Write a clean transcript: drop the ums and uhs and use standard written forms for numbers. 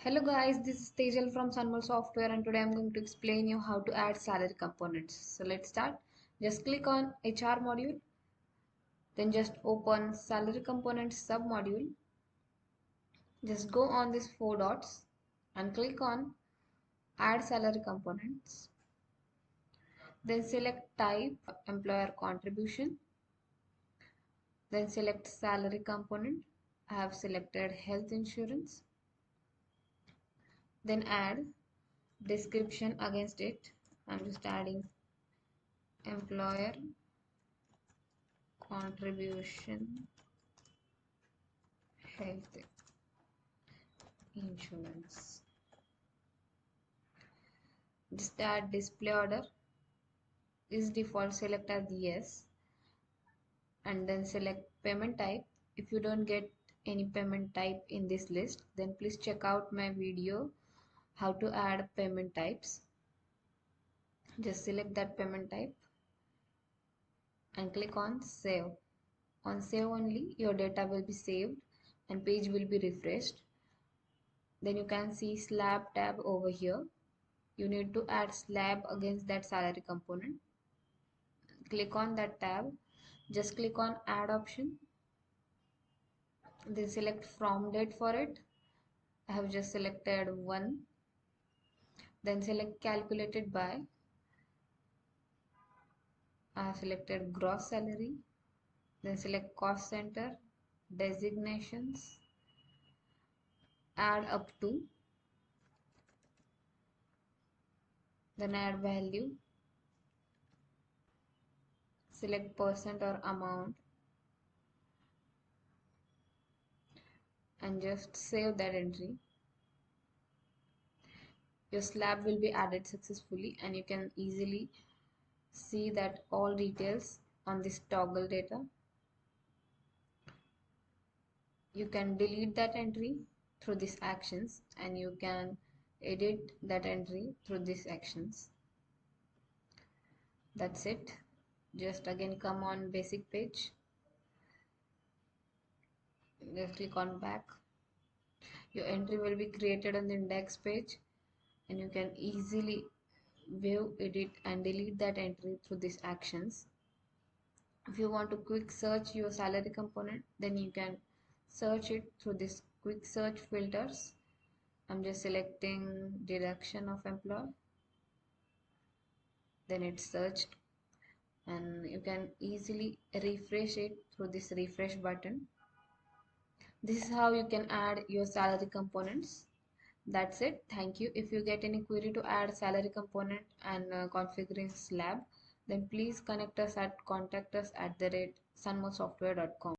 Hello guys, this is Tejal from Sunmodule Software and today I'm going to explain you how to add salary components. So let's start. Just click on HR module, then just open salary components submodule. Just go on these four dots and click on add salary components. Then select type employer contribution. Then select salary component. I have selected health insurance. Then add description against it. I'm just adding employer contribution health insurance. Just add display order is default, select as yes, and then select payment type. If you don't get any payment type in this list, then please check out my video how to add payment types. Just select that payment type and click on save. On save only your data will be saved and page will be refreshed. Then you can see slab tab over here. You need to add slab against that salary component. Click on that tab, just click on add option, then select from date for it. I have just selected 1, then select calculated by. I have selected gross salary, then select cost center, designations, add up to, then add value, select percent or amount, and just save that entry. Your slab will be added successfully and you can easily see that all details on this toggle data. You can delete that entry through these actions and you can edit that entry through these actions. That's it. Just again come on basic page, just click on back. Your entry will be created on the index page and you can easily view, edit and delete that entry through these actions. If you want to quick search your salary component, then you can search it through this quick search filters. I'm just selecting deduction of employee, then it's searched and you can easily refresh it through this refresh button. This is how you can add your salary components. That's it. Thank you. If you get any query to add salary component and configuring slab, then please contact us at sunmodesoftware.com.